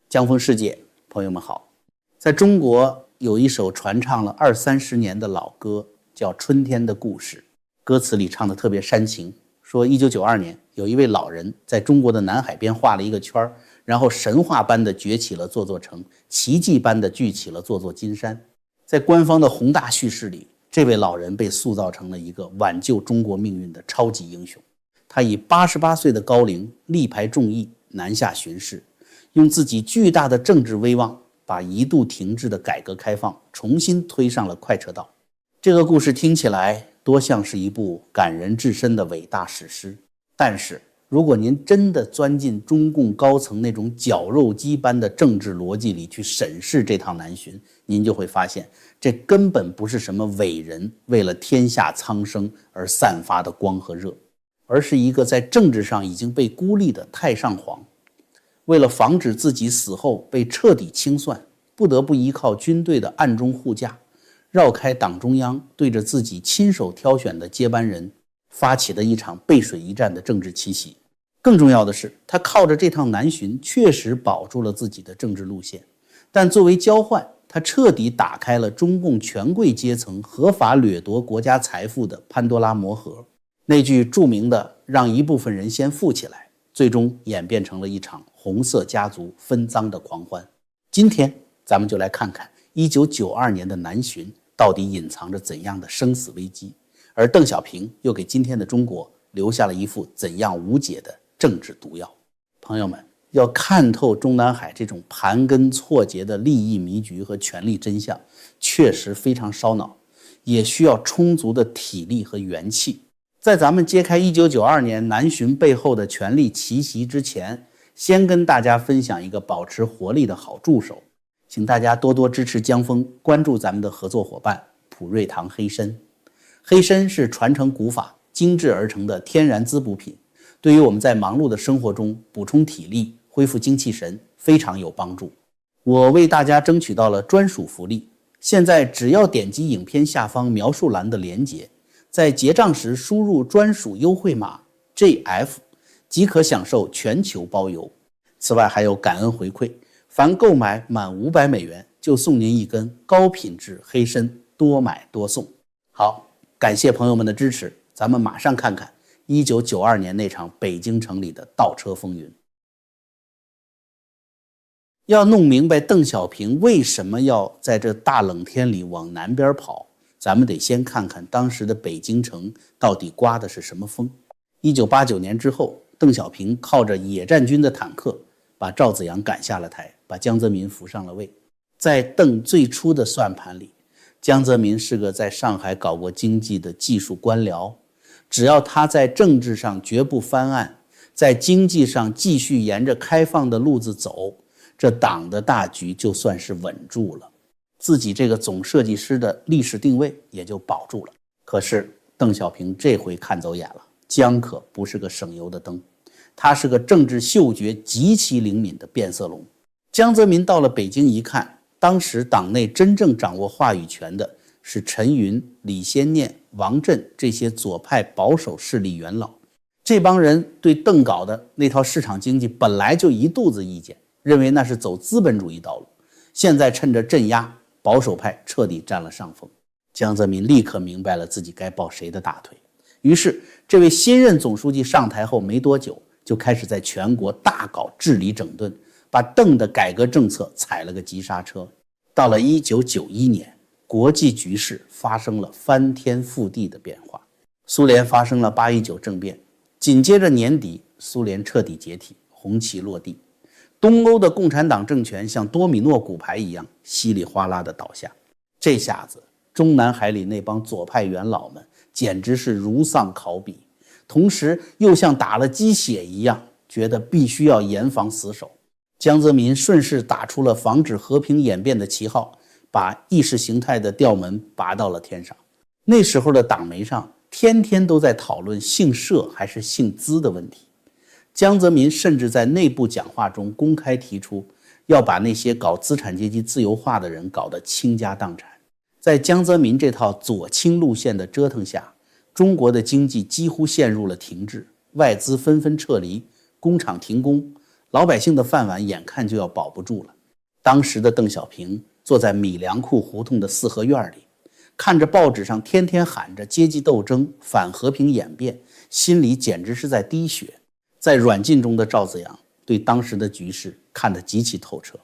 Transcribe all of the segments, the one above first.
江峰世界，朋友们好。在中国有一首传唱了20-30年的老歌，叫《春天的故事》。歌词里唱的特别煽情，说1992年有一位老人在中国的南海边画了一个圈，然后神话般的崛起了座座城，奇迹般的聚起了座座金山。在官方的宏大叙事里，这位老人被塑造成了一个挽救中国命运的超级英雄。他以88岁的高龄力排众议，南下巡视，用自己巨大的政治威望，把一度停滞的改革开放重新推上了快车道。这个故事听起来多像是一部感人至深的伟大史诗，但是如果您真的钻进中共高层那种绞肉机般的政治逻辑里去审视这趟南巡，您就会发现，这根本不是什么伟人为了天下苍生而散发的光和热，而是一个在政治上已经被孤立的太上皇。为了防止自己死后被彻底清算，不得不依靠军队的暗中护驾，绕开党中央对着自己亲手挑选的接班人发起的一场背水一战的政治奇袭。更重要的是，他靠着这趟南巡确实保住了自己的政治路线，但作为交换，他彻底打开了中共权贵阶层合法掠夺国家财富的潘多拉魔盒。那句著名的让一部分人先富起来，最终演变成了一场红色家族分赃的狂欢。今天咱们就来看看1992年的南巡到底隐藏着怎样的生死危机，而邓小平又给今天的中国留下了一副怎样无解的政治毒药。朋友们，要看透中南海这种盘根错节的利益迷局和权力真相，确实非常烧脑，也需要充足的体力和元气。在咱们揭开1992年南巡背后的权力奇袭之前，先跟大家分享一个保持活力的好助手，请大家多多支持江峰，关注咱们的合作伙伴普瑞堂黑参。黑参是传承古法精制而成的天然滋补品，对于我们在忙碌的生活中补充体力、恢复精气神非常有帮助。我为大家争取到了专属福利，现在只要点击影片下方描述栏的连结，在结账时输入专属优惠码 JF， 即可享受全球包邮。此外还有感恩回馈，凡购买满500美元就送您一根高品质黑参，多买多送。好，感谢朋友们的支持，咱们马上看看1992年那场北京城里的倒车风云。要弄明白邓小平为什么要在这大冷天里往南边跑，咱们得先看看当时的北京城到底刮的是什么风。1989年之后，邓小平靠着野战军的坦克把赵紫阳赶下了台，把江泽民扶上了位。在邓最初的算盘里，江泽民是个在上海搞过经济的技术官僚，只要他在政治上绝不翻案，在经济上继续沿着开放的路子走，这党的大局就算是稳住了，自己这个总设计师的历史定位也就保住了。可是邓小平这回看走眼了，江可不是个省油的灯，他是个政治嗅觉极其灵敏的变色龙。江泽民到了北京一看，当时党内真正掌握话语权的是陈云、李先念、王震这些左派保守势力元老。这帮人对邓搞的那套市场经济本来就一肚子意见，认为那是走资本主义道路，现在趁着镇压，保守派彻底占了上风。江泽民立刻明白了自己该抱谁的大腿，于是这位新任总书记上台后没多久，就开始在全国大搞治理整顿，把邓的改革政策踩了个急刹车。到了1991年，国际局势发生了翻天覆地的变化。苏联发生了8·19政变，紧接着年底苏联彻底解体，红旗落地，东欧的共产党政权像多米诺骨牌一样稀里哗啦地倒下。这下子中南海里那帮左派元老们简直是如丧考妣，同时又像打了鸡血一样，觉得必须要严防死守。江泽民顺势打出了防止和平演变的旗号，把意识形态的调门拔到了天上。那时候的党媒上天天都在讨论姓社还是姓资的问题。江泽民甚至在内部讲话中公开提出，要把那些搞资产阶级自由化的人搞得倾家荡产。在江泽民这套左倾路线的折腾下，中国的经济几乎陷入了停滞，外资纷纷撤离，工厂停工，老百姓的饭碗眼看就要保不住了。当时的邓小平坐在米粮库胡同的四合院里，看着报纸上天天喊着阶级斗争、反和平演变，心里简直是在滴血。在软禁中的赵紫阳对当时的局势看得极其透彻，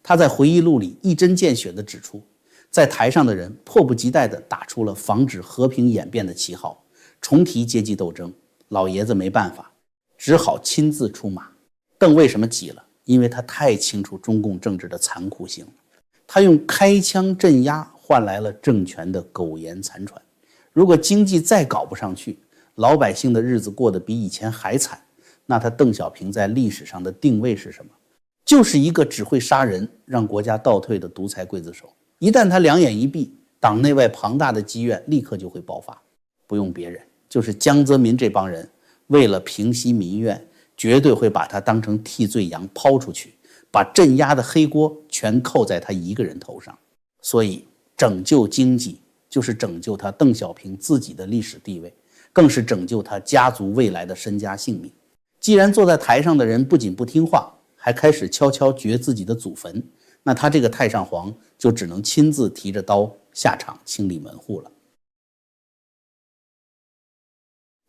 他在回忆录里一针见血地指出，在台上的人迫不及待地打出了防止和平演变的旗号，重提阶级斗争。老爷子没办法，只好亲自出马。邓为什么急了？因为他太清楚中共政治的残酷性了。他用开枪镇压换来了政权的苟延残喘。如果经济再搞不上去，老百姓的日子过得比以前还惨，那他邓小平在历史上的定位是什么？就是一个只会杀人、让国家倒退的独裁刽子手。一旦他两眼一闭，党内外庞大的积怨立刻就会爆发。不用别人，就是江泽民这帮人，为了平息民怨，绝对会把他当成替罪羊抛出去，把镇压的黑锅全扣在他一个人头上。所以拯救经济就是拯救他邓小平自己的历史地位，更是拯救他家族未来的身家性命。既然坐在台上的人不仅不听话，还开始悄悄掘自己的祖坟，那他这个太上皇就只能亲自提着刀下场清理门户了。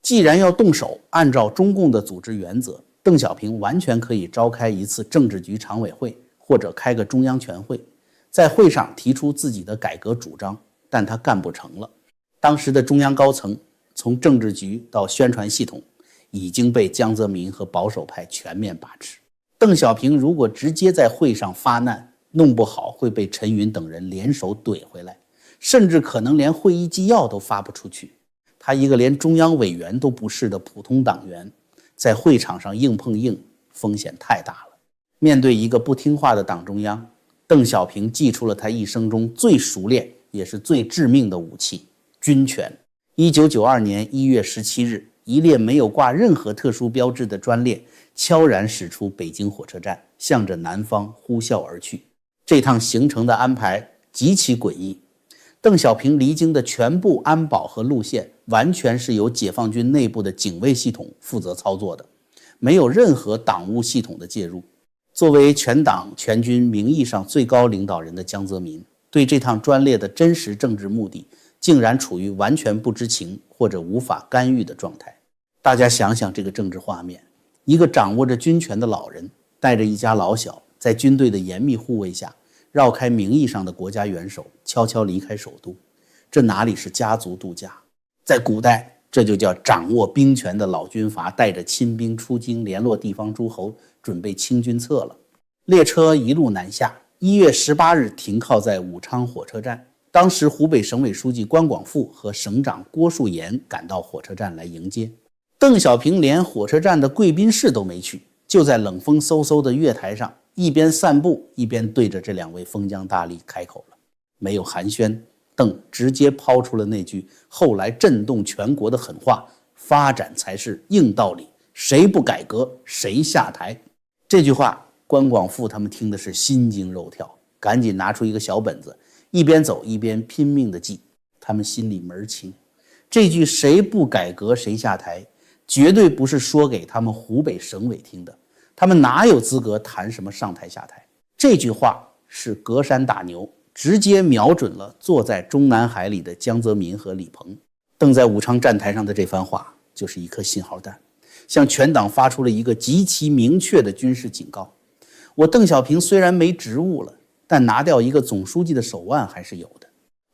既然要动手，按照中共的组织原则，邓小平完全可以召开一次政治局常委会，或者开个中央全会，在会上提出自己的改革主张，但他干不成了。当时的中央高层，从政治局到宣传系统，已经被江泽民和保守派全面把持。邓小平如果直接在会上发难，弄不好会被陈云等人联手怼回来，甚至可能连会议纪要都发不出去。他一个连中央委员都不是的普通党员，在会场上硬碰硬，风险太大了。面对一个不听话的党中央，邓小平祭出了他一生中最熟练也是最致命的武器——军权。1992年1月17日，一列没有挂任何特殊标志的专列悄然驶出北京火车站，向着南方呼啸而去。这趟行程的安排极其诡异，邓小平离京的全部安保和路线完全是由解放军内部的警卫系统负责操作的，没有任何党务系统的介入。作为全党全军名义上最高领导人的江泽民，对这趟专列的真实政治目的竟然处于完全不知情或者无法干预的状态。大家想想这个政治画面，一个掌握着军权的老人带着一家老小，在军队的严密护卫下，绕开名义上的国家元首，悄悄离开首都。这哪里是家族度假？在古代，这就叫掌握兵权的老军阀带着亲兵出京，联络地方诸侯，准备清军策了。列车一路南下，1月18日停靠在武昌火车站。当时湖北省委书记关广富和省长郭树岩赶到火车站来迎接。邓小平连火车站的贵宾室都没去，就在冷风嗖嗖的月台上，一边散步一边对着这两位封疆大吏开口了。没有寒暄，邓直接抛出了那句后来震动全国的狠话：发展才是硬道理，谁不改革谁下台。这句话关广富他们听的是心惊肉跳，赶紧拿出一个小本子，一边走一边拼命的记。他们心里门清，这句谁不改革谁下台绝对不是说给他们湖北省委听的，他们哪有资格谈什么上台下台？这句话是隔山打牛，直接瞄准了坐在中南海里的江泽民和李鹏。邓在武昌站台上的这番话就是一颗信号弹，向全党发出了一个极其明确的军事警告。我邓小平虽然没职务了，但拿掉一个总书记的手腕还是有的。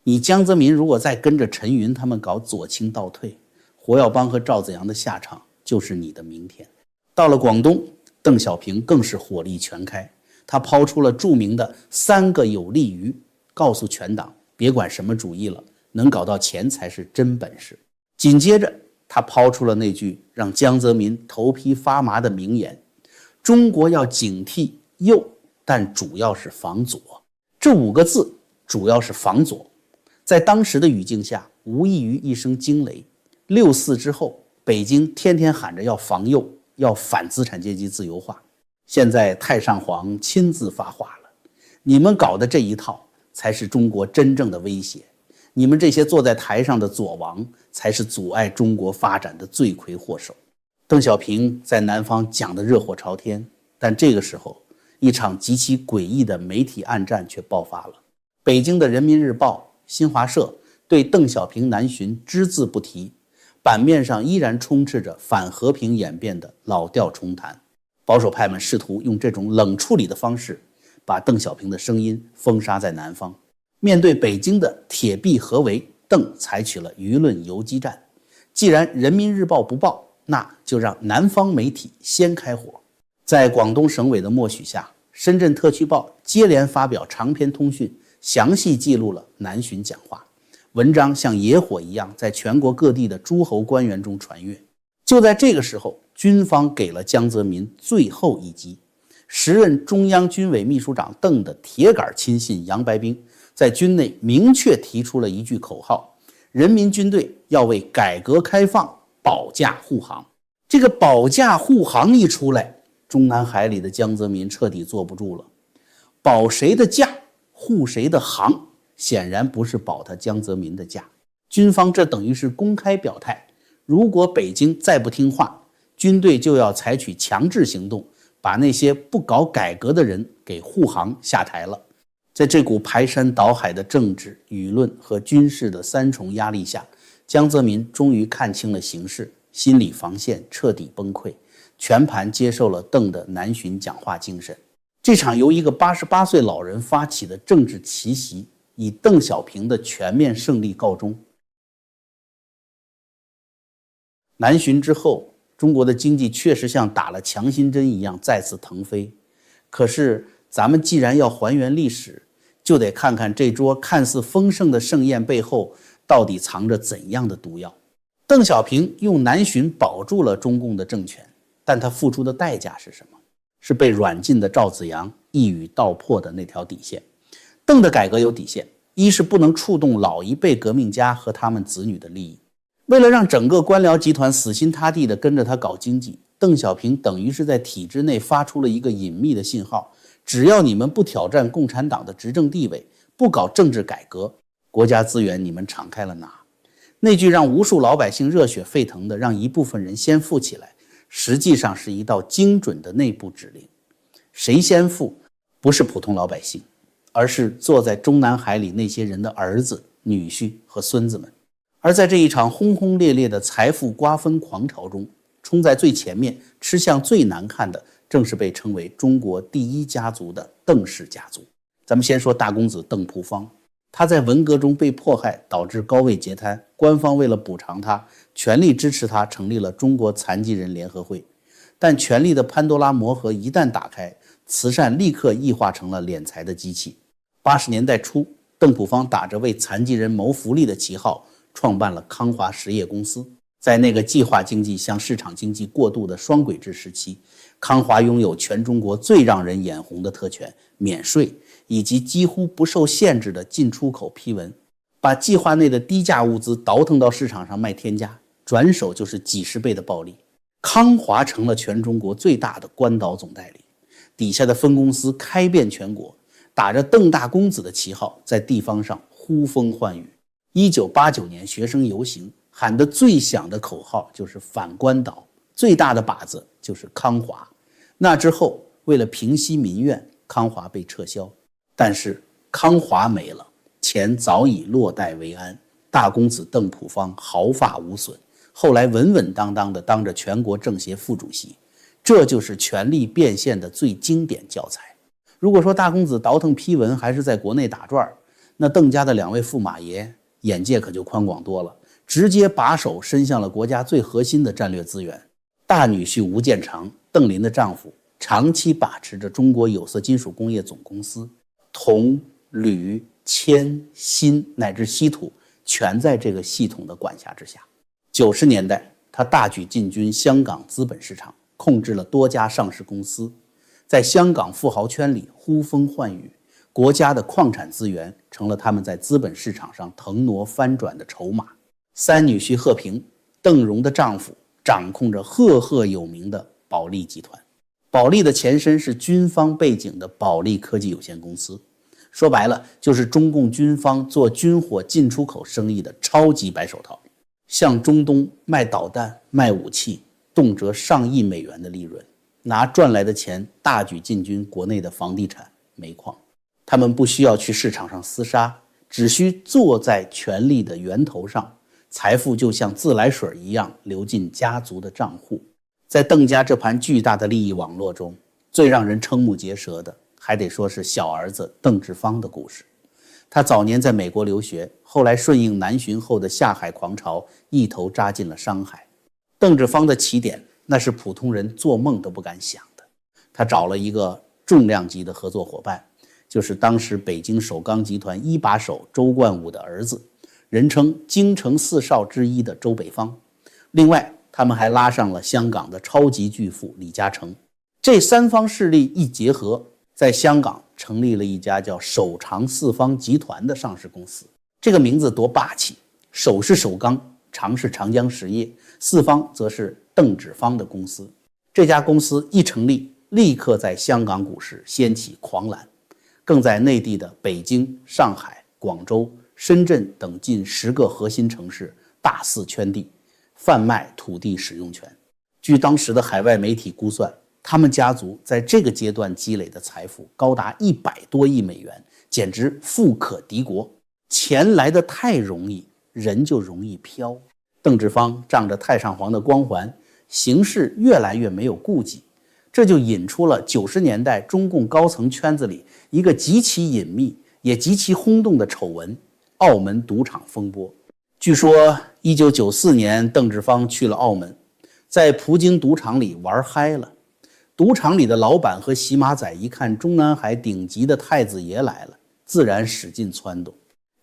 你江泽民如果再跟着陈云他们搞左倾倒退，胡耀邦和赵紫阳的下场就是你的明天。到了广东，邓小平更是火力全开，他抛出了著名的3个有利于，告诉全党别管什么主义了，能搞到钱才是真本事。紧接着他抛出了那句让江泽民头皮发麻的名言：中国要警惕右，但主要是防左。这5个字主要是防左，在当时的语境下无异于一声惊雷。6·4之后，北京天天喊着要防右，要反资产阶级自由化。现在太上皇亲自发话了，你们搞的这一套才是中国真正的威胁，你们这些坐在台上的左王才是阻碍中国发展的罪魁祸首。邓小平在南方讲得热火朝天，但这个时候，一场极其诡异的媒体暗战却爆发了。北京的人民日报、新华社对邓小平南巡只字不提，版面上依然充斥着反和平演变的老调重弹。保守派们试图用这种冷处理的方式，把邓小平的声音封杀在南方。面对北京的铁壁合围，邓采取了舆论游击战。既然人民日报不报，那就让南方媒体先开火。在广东省委的默许下，深圳特区报接连发表长篇通讯，详细记录了南巡讲话。文章像野火一样在全国各地的诸侯官员中传阅。就在这个时候，军方给了江泽民最后一击。时任中央军委秘书长邓的铁杆亲信杨白冰在军内明确提出了一句口号：人民军队要为改革开放保驾护航。这个保驾护航一出来，中南海里的江泽民彻底坐不住了。保谁的驾，护谁的航，显然不是保他江泽民的驾。军方这等于是公开表态，如果北京再不听话，军队就要采取强制行动，把那些不搞改革的人给护航下台了。在这股排山倒海的政治、舆论和军事的三重压力下，江泽民终于看清了形势，心理防线彻底崩溃，全盘接受了邓的南巡讲话精神。这场由一个88岁老人发起的政治奇袭，以邓小平的全面胜利告终。南巡之后，中国的经济确实像打了强心针一样再次腾飞。可是咱们既然要还原历史，就得看看这桌看似丰盛的盛宴背后到底藏着怎样的毒药。邓小平用南巡保住了中共的政权，但他付出的代价是什么？是被软禁的赵紫阳一语道破的那条底线。邓的改革有底线，一是不能触动老一辈革命家和他们子女的利益。为了让整个官僚集团死心塌地地跟着他搞经济，邓小平等于是在体制内发出了一个隐秘的信号：只要你们不挑战共产党的执政地位，不搞政治改革，国家资源你们敞开了拿。那句让无数老百姓热血沸腾的让一部分人先富起来，实际上是一道精准的内部指令。谁先富，不是普通老百姓，而是坐在中南海里那些人的儿子、女婿和孙子们。而在这一场轰轰烈烈的财富瓜分狂潮中，冲在最前面、吃相最难看的，正是被称为中国第一家族的邓氏家族。咱们先说大公子邓朴方，他在文革中被迫害，导致高位截瘫，官方为了补偿他，全力支持他成立了中国残疾人联合会。但权力的潘多拉魔盒一旦打开，慈善立刻异化成了敛财的机器。80年代初，邓朴方打着为残疾人谋福利的旗号，创办了康华实业公司。在那个计划经济向市场经济过渡的双轨制时期，康华拥有全中国最让人眼红的特权——免税，以及几乎不受限制的进出口批文，把计划内的低价物资倒腾到市场上卖天价，转手就是几十倍的暴利。康华成了全中国最大的关岛总代理，底下的分公司开遍全国，打着邓大公子的旗号，在地方上呼风唤雨。1989年学生游行喊得最响的口号就是反关岛，最大的靶子就是康华。那之后，为了平息民怨，康华被撤销。但是康华没了，钱早已落袋为安，大公子邓朴方毫发无损，后来稳稳当当地当着全国政协副主席。这就是权力变现的最经典教材。如果说大公子倒腾批文还是在国内打转，那邓家的2位驸马爷眼界可就宽广多了，直接把手伸向了国家最核心的战略资源。大女婿吴建长，邓林的丈夫，长期把持着中国有色金属工业总公司，铜、铝、铅、锌乃至稀土全在这个系统的管辖之下。90年代，他大举进军香港资本市场，控制了多家上市公司，在香港富豪圈里呼风唤雨，国家的矿产资源成了他们在资本市场上腾挪翻转的筹码。三女婿贺平，邓荣的丈夫，掌控着赫赫有名的保利集团。保利的前身是军方背景的保利科技有限公司，说白了就是中共军方做军火进出口生意的超级白手套，向中东卖导弹、卖武器，动辄上亿美元的利润。拿赚来的钱大举进军国内的房地产、煤矿。他们不需要去市场上厮杀，只需坐在权力的源头上，财富就像自来水一样流进家族的账户。在邓家这盘巨大的利益网络中，最让人瞠目结舌的还得说是小儿子邓志方的故事。他早年在美国留学，后来顺应南巡后的下海狂潮，一头扎进了商海。邓志方的起点，那是普通人做梦都不敢想的。他找了一个重量级的合作伙伴，就是当时北京首钢集团一把手周冠武的儿子，人称京城四少之一的周北方。另外，他们还拉上了香港的超级巨富李嘉诚。这三方势力一结合，在香港成立了一家叫首长四方集团的上市公司。这个名字多霸气，首是首钢，长是长江实业，四方则是邓志方的公司。这家公司一成立，立刻在香港股市掀起狂澜，更在内地的北京、上海、广州、深圳等近10个核心城市大肆圈地，贩卖土地使用权。据当时的海外媒体估算，他们家族在这个阶段积累的财富高达100多亿美元，简直富可敌国。钱来得太容易，人就容易飘。邓志方仗着太上皇的光环，行事越来越没有顾忌，这就引出了90年代中共高层圈子里一个极其隐秘也极其轰动的丑闻——澳门赌场风波。据说1994年邓志方去了澳门，在葡京赌场里玩嗨了。赌场里的老板和洗马仔一看中南海顶级的太子爷来了，自然使劲撺掇。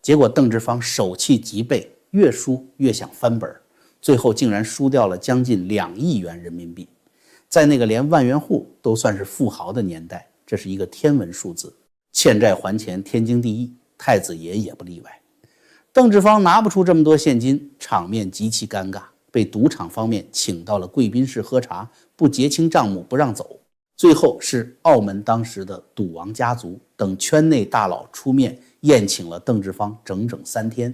结果邓志方手气极备，越输越想翻本，最后竟然输掉了将近2亿元人民币。在那个连万元户都算是富豪的年代，这是一个天文数字。欠债还钱天经地义，太子爷也不例外。邓志方拿不出这么多现金，场面极其尴尬，被赌场方面请到了贵宾室喝茶，不结清账目不让走。最后是澳门当时的赌王家族等圈内大佬出面宴请了邓志方整整3天，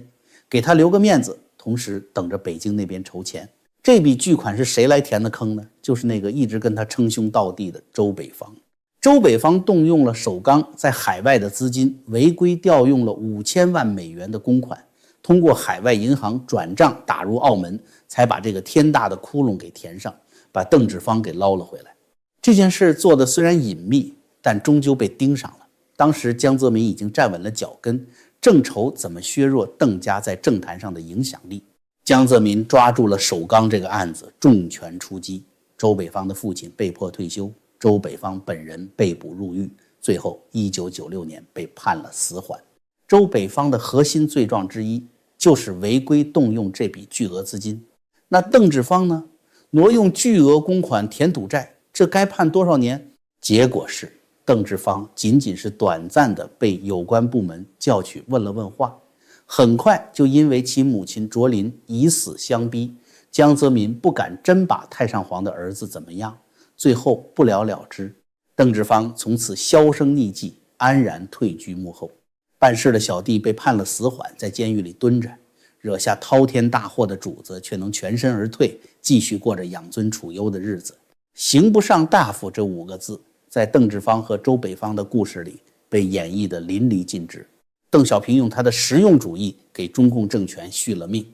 给他留个面子，同时等着北京那边筹钱。这笔巨款是谁来填的坑呢？就是那个一直跟他称兄道弟的周北方。周北方动用了首钢在海外的资金，违规调用了5000万美元的公款，通过海外银行转账打入澳门，才把这个天大的窟窿给填上，把邓志方给捞了回来。这件事做的虽然隐秘，但终究被盯上了。当时江泽民已经站稳了脚跟，正愁怎么削弱邓家在政坛上的影响力。江泽民抓住了首钢这个案子，重拳出击。周北方的父亲被迫退休，周北方本人被捕入狱，最后1996年被判了死缓。周北方的核心罪状之一就是违规动用这笔巨额资金。那邓志方呢？挪用巨额公款填赌债，这该判多少年？结果是邓志方仅仅是短暂的被有关部门叫去问了问话，很快就因为其母亲卓琳以死相逼，江泽民不敢真把太上皇的儿子怎么样，最后不了了之。邓志方从此销声匿迹，安然退居幕后。办事的小弟被判了死缓，在监狱里蹲着，惹下滔天大祸的主子却能全身而退，继续过着养尊处优的日子。刑不上大夫这5个字，在邓志方和周北方的故事里被演绎得淋漓尽致。邓小平用他的实用主义给中共政权续了命，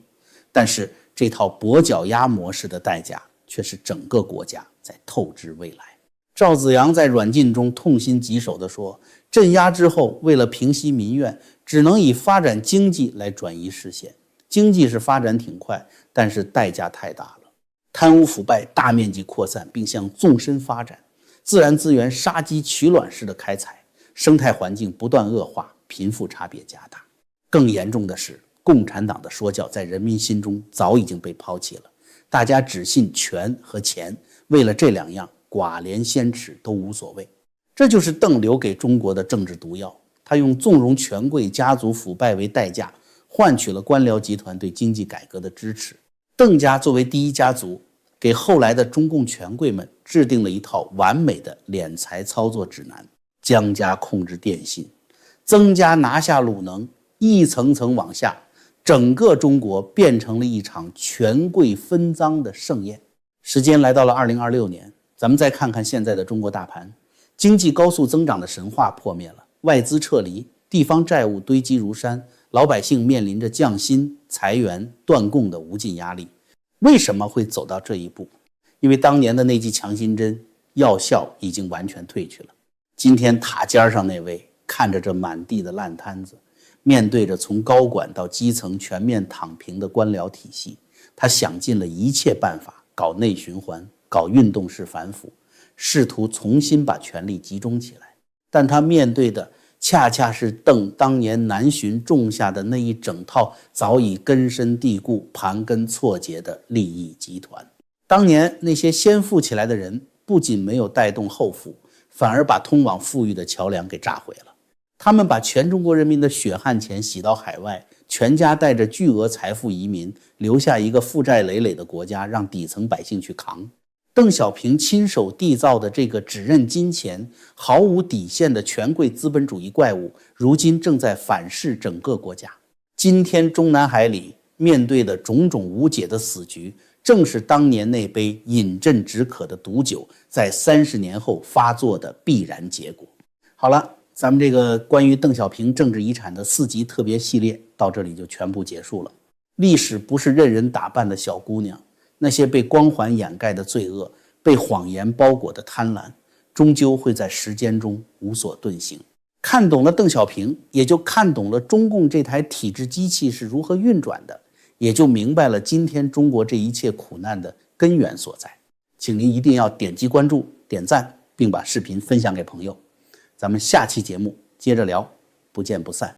但是这套跛脚鸭模式的代价却是整个国家在透支未来。赵紫阳在软禁中痛心疾首地说，镇压之后，为了平息民怨，只能以发展经济来转移视线。经济是发展挺快，但是代价太大了。贪污腐败大面积扩散，并向纵深发展，自然资源杀鸡取卵式的开采，生态环境不断恶化，贫富差别加大。更严重的是，共产党的说教在人民心中早已经被抛弃了，大家只信权和钱，为了这2样，寡廉鲜耻都无所谓。这就是邓留给中国的政治毒药，他用纵容权贵家族腐败为代价，换取了官僚集团对经济改革的支持。邓家作为第一家族，给后来的中共权贵们制定了一套完美的敛财操作指南。江家控制电信，曾家拿下鲁能，一层层往下，整个中国变成了一场权贵分赃的盛宴。时间来到了2026年，咱们再看看现在的中国大盘，经济高速增长的神话破灭了，外资撤离，地方债务堆积如山，老百姓面临着降薪、裁员、断供的无尽压力。为什么会走到这一步？因为当年的那剂强心针药效已经完全褪去了。今天塔尖上那位看着这满地的烂摊子，面对着从高管到基层全面躺平的官僚体系，他想尽了一切办法搞内循环，搞运动式反腐，试图重新把权力集中起来。但他面对的恰恰是邓当年南巡种下的那一整套早已根深蒂固、盘根错节的利益集团。当年那些先富起来的人，不仅没有带动后富，反而把通往富裕的桥梁给炸毁了。他们把全中国人民的血汗钱洗到海外，全家带着巨额财富移民，留下一个负债累累的国家，让底层百姓去扛。邓小平亲手缔造的这个只认金钱、毫无底线的权贵资本主义怪物，如今正在反噬整个国家。今天中南海里面对的种种无解的死局，正是当年那杯饮鸩止渴的毒酒在30年后发作的必然结果。好了，咱们这个关于邓小平政治遗产的4集特别系列到这里就全部结束了。历史不是任人打扮的小姑娘，那些被光环掩盖的罪恶，被谎言包裹的贪婪，终究会在时间中无所遁形。看懂了邓小平，也就看懂了中共这台体制机器是如何运转的，也就明白了今天中国这一切苦难的根源所在。请您一定要点击关注、点赞，并把视频分享给朋友。咱们下期节目接着聊，不见不散。